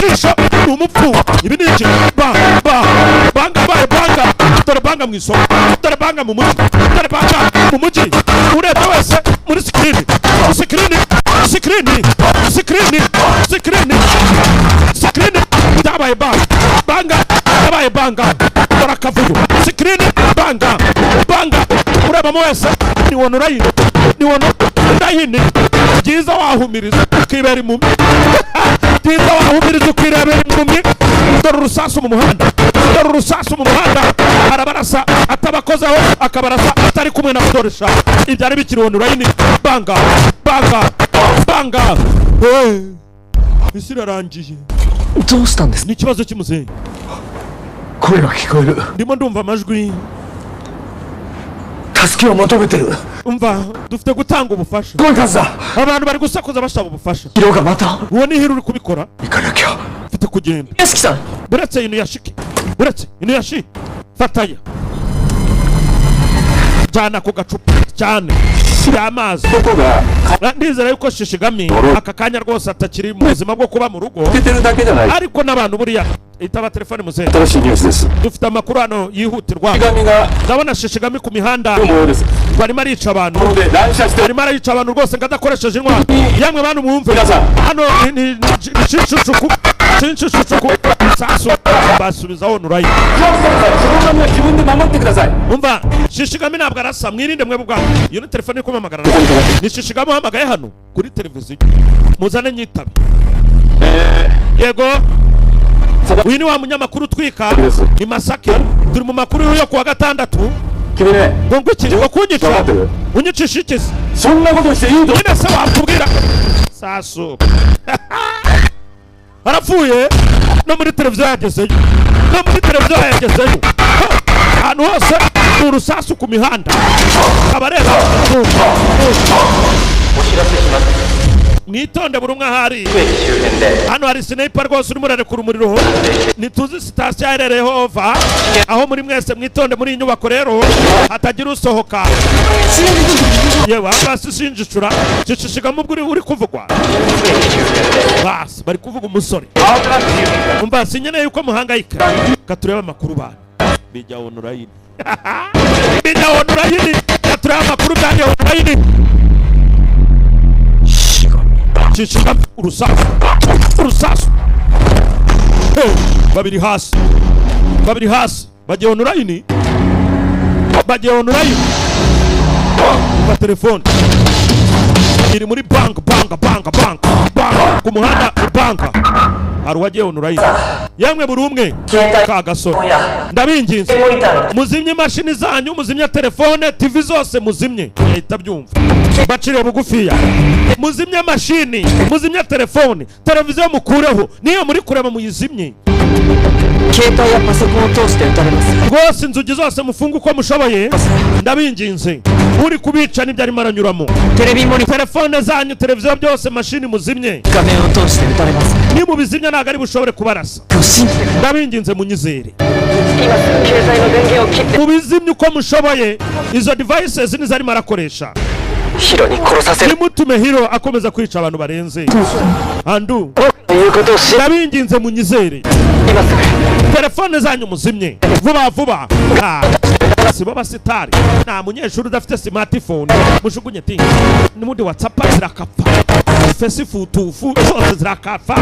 jisho umupfu ibiniki banga dore banga mwisoko dore banga mu mujyi dore banga mu mujyi ureba wese muri screen dabaye banga dore akavuyo screen banga ureba wese ni wono rayini byiza wahumiriza ukibera impumyi dore urusasu mu muhanda arabarasa atabakozeho akabarasa atari kumwe na doresha ibyari bikiri wono rayini banga isi irarangiye ni ikibazo cy'umuzenyi ndimo ndumva amajwi umva dufite gutanga ubufasha abantu bari gusakuza bashaka ubufasha uwo ni hiri uri kubikora mfite kugenda buretse inu yashi fataya jana ku gacupa cyane y'amazi ndizera yuko Shishigami aka kanya rwose atakiri mu buzima bwo kuba mu rugo ariko n'abantu buriya itaba telefone muze dufite amakuru hano yihutirwa ndabona Shishigami ku mihanda barimo arica abantu rwose ngadakoresheje intwaro yamwe bantu mwumve hano ni Shinshuku sasu basubizaho nurayi umva Shishigami ntabwo arasa mwirinde mwe bwa iyo ni telefone iri kumamagara ni Shishigami uhamagaye hano kuri televiziyo muzane nyitabe yego uyu ni wa munyamakuru utwika ni Masake turi mu makuru yo kuwa gatandatu ngo ngwiki wakunyica unyicisha ikisi nyine se wakubwira sasu arapfuye no muri televiziyo yagezeyo ahantu hose ni urusasu ku mihanda abareba mwitonde buri umwe ahari hano hari sniper rwose urimo urarekura umuriro nituzi sitasiyo yaherereyeho ova aho muri mwese mwitonde muri iyi nyubako rero hatagira usohoka yewe hasi sinjicura Shishigami ubwo uri kuvugwa basi bari kuvuga umusore umva sinyeneye yuko muhangayika katureba amakuru bana bijya onurayini katureba amakuru byanjye onurayini Shishigami urusasu babiri hasi bagiye onurayini ba telefone iri muri bank ku muhanda banka hari uwagiye onurayini yamwe buri umwe ka gasoro ndabinginze muzimye imashini zanyu muzimye telefone TV zose muzimye yahita byumva bacire bugufiya muzimye mashini muzimye telefone televiziyo mukureho niyo muri kureba muyizimye rwose inzugi zose mufunga uko mushoboye ndabinginze uri kubica nibyo arimo aranyuramo telefone zanyu televiziyo byose mashini muzimye ni mubizimye ntabwo ari bushobore kubarasa ndabinginze munyizere mubizimye uko mushoboye izo devices nizo arimo arakoresha nimutume Hiro akomeza kwica abantu barenze andu ndabinginze munyizere telefone zanyu muzimye vuba sibo basitari nta munyeshuri udafite smartphone mushugunye tingi n'ubundi WhatsApp zirakapfa Facebook zose zirakapfa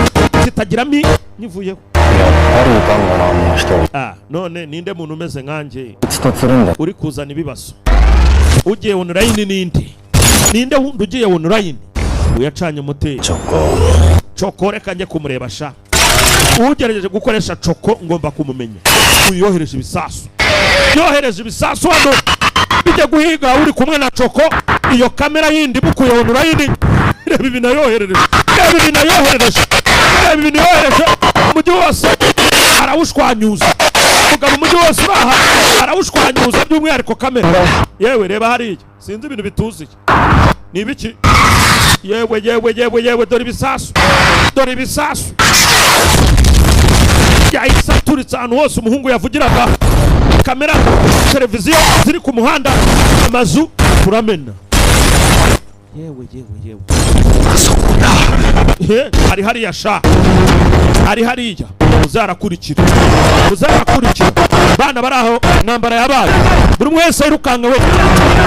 zitagira nivuyeho none ninde muntu umeze nkanje uri kuzana ibibazo ugiye onurayini ninde wundi ugiye onurayini uyacanye moteri Choko reka njye kumureba sha ugerageje gukoresha Choko ngomba kumumenya uyohereje ibisasu hano bijya guhiga uri kumwe na Choko iyo kamera yindi bukuye onurayini reba ibintu yoherereje umujyi wose arawushwanyuza mugabo umujyi wose uraha arawushwanyuza by'umwihariko kamera yewe reba hariya sinzi ibintu bituziye ni ibiki yewe dore ibisasu yahise aturitse ahantu hose umuhungu yavugiraga kamera televiziyo ziri ku muhanda amazu turamena yewe ari hariya sha ari hariya uzarakurikira bana baraho nambara yabaye buri mwese irukanga we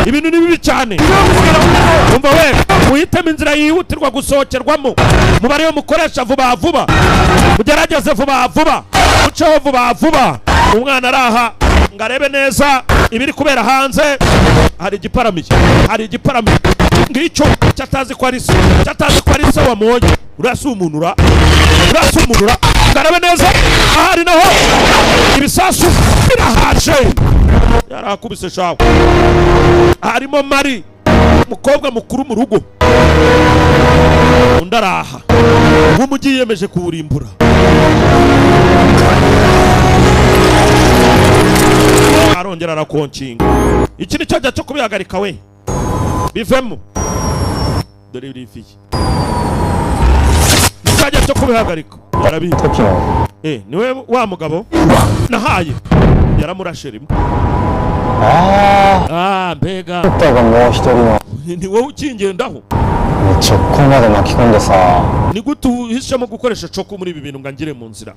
ibintu ni bibi cyane umva we muhitemo inzira yihutirwa gusohokerwamo mubare yo mukoresha vuba mugerageze vuba muceho vuba umwana araha ngarebe neza ibiri kubera hanze hari igiparamiye ngicyo cyatazi ko ari se wamonye urasumunura ngarebe neza ahari naho ibisasu birahaje yarakubise shawe harimo Mari umukobwa mukuru mu rugo undaraha nk'umugi yemeje kuwurimbura arongera arakonkinga iki ni cyo gihe cyo kubihagarika we bivemo dore birifiye nicyo gihe cyo kubihagarika arabiha niwe wa mugabo nahaye yaramurashe rimwe mbega ni wowe ukingendaho ni gute uhisemo gukoresha coko muri ibi bintu ngo ngire mu nzira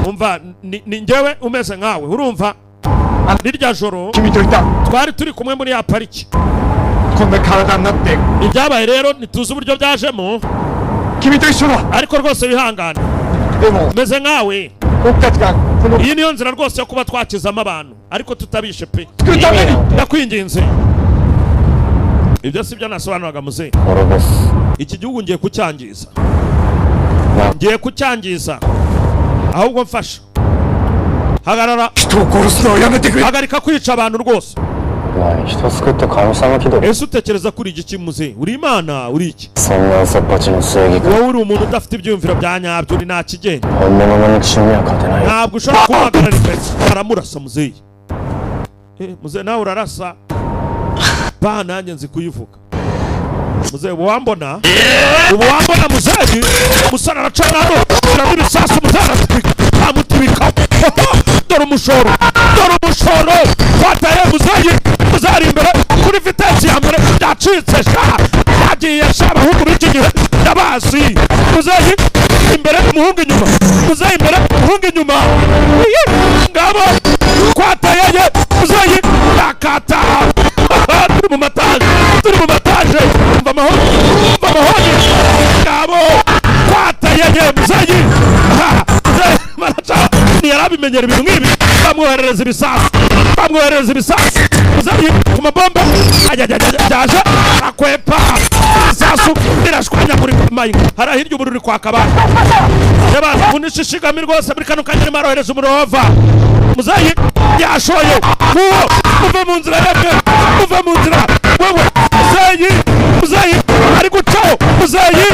umva ni njyewe umeze nkawe urumva rirya joro twari turi kumwe muri ya pariki ibyabaye rero ntituzi uburyo byajemo ariko rwose wihangane umeze nkawe iyi niyo nzira rwose yo kuba twakizamo abantu ariko tutabishe pe ndakwinginze ibyo si byo nasobanuraga muzehe iki gihugu ngiye kucyangiza ahubwo mfasha hagarika kwica abantu rwose ese utekereza kuri igiki muzehe uri imana uri iki wowe uri umuntu udafite ibyiyumviro bya nyabyo uri nta kigenda ntabwo ushobora kuhagarara imbere aramurasa muzehe muzehe nawe urarasa nanjye nzi kuyivuga muzehe ubu wambona muzehe umusore aracana hano urabona ibisasu muzehe aramutwika dore umushoro twataye muzehe ari imbere kuri vitesi ya mbere byacitse yagiye abahungu b'iki gihe ndabazi muzehe imbere umuhungu inyuma muzehe imbere umuhungu inyuma ngabo twataye muzehe yakata turi mu mataje umva amahoni ngabo twataye muzehe ntiyarabimenyera ibintu nk'ibi bamwoherereza ibisasu muzehe ku mabomba byaje arakwepa isasu rirashwanya muri mayinga hari hirya ubururu kwaka abantu y'abantu unishishigami rwose muri kano kanya arimo arohereza umurova muzehe yashoye uwo uve mu nzira wewe muzehe ari gucaho muzehe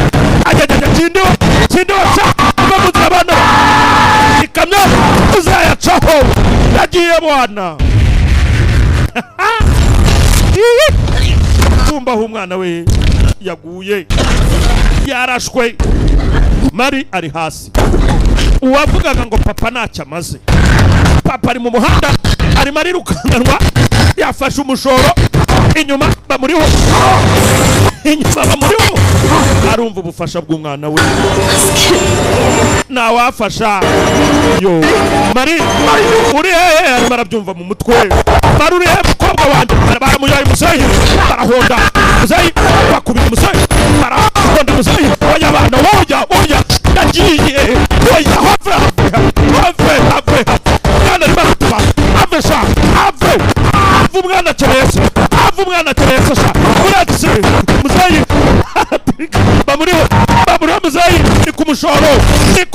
kindiho uve mu nzira bana ikamyo muzehe yacaho yagiye bwana tumbaho umwana we yaguye yarashwe Mari ari hasi uwavugaga ngo papa ntacyo amaze papa ari mu muhanda arimo arirukanganwa yafashe umushoro inyuma bamuriho arumva ubufasha bw'umwana we nawafasha yo Mari uri hehe arimo arabyumva mu mutwe Mari uri hehe mukobwa wanjye baramuyaye muzehe barahonda muzehe bakubita muzehe barahonda muzehe oya abana oya yagiye oya have mwana arimo aratuma ave umwana keretse sha uratse muzehe bamuriho muzehe ni ku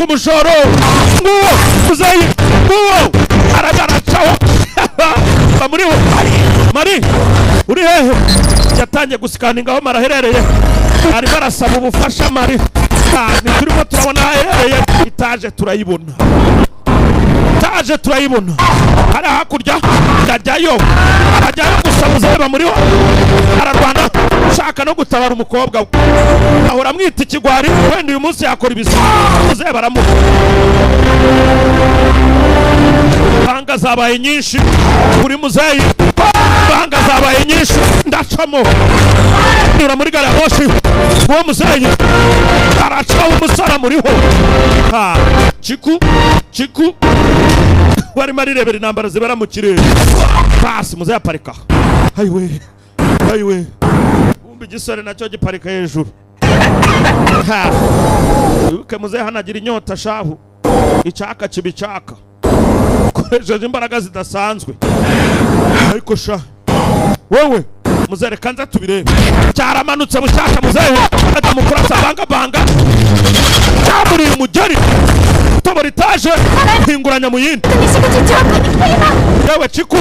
mushoro nguwo muzehe aragaracaho bamuriho Mari uri hehe yatangiye gusikaninga aho maraherereye arimo arasaba ubufasha Mari turimo turabona aherereye itaje turayibona hari hakurya ndajyayo gusa muzehe bamuriho ararwana ushaka no gutabara umukobwa ahora amwita ikigwari wenda uyu munsi yakora ibisa muzehe baramuha banga zabaye nyinshi kuri muzeyi, banga zabaye nyinshi ndacamo nyura muri gari ya moshi, uwo muzeyi aracaho umusara muriho. Chiku warimo arirebera intambara zibera mu kirere. Basi muzeyi aparika. Hayiwe umbi igisore nacyo giparika hejuru. Wibuke muzeyi hanagira inyota shahu, icyaka kibicaka, koresheje imbaraga zidasanzwe. Ariko sha wewe muzeyi reka nza tubirebe. Cyaramanutse bucyaka muzeyi adamukurasa banga cyamuriye umugeri tobora itaje hinguranya mu yindi. Yewe Chiku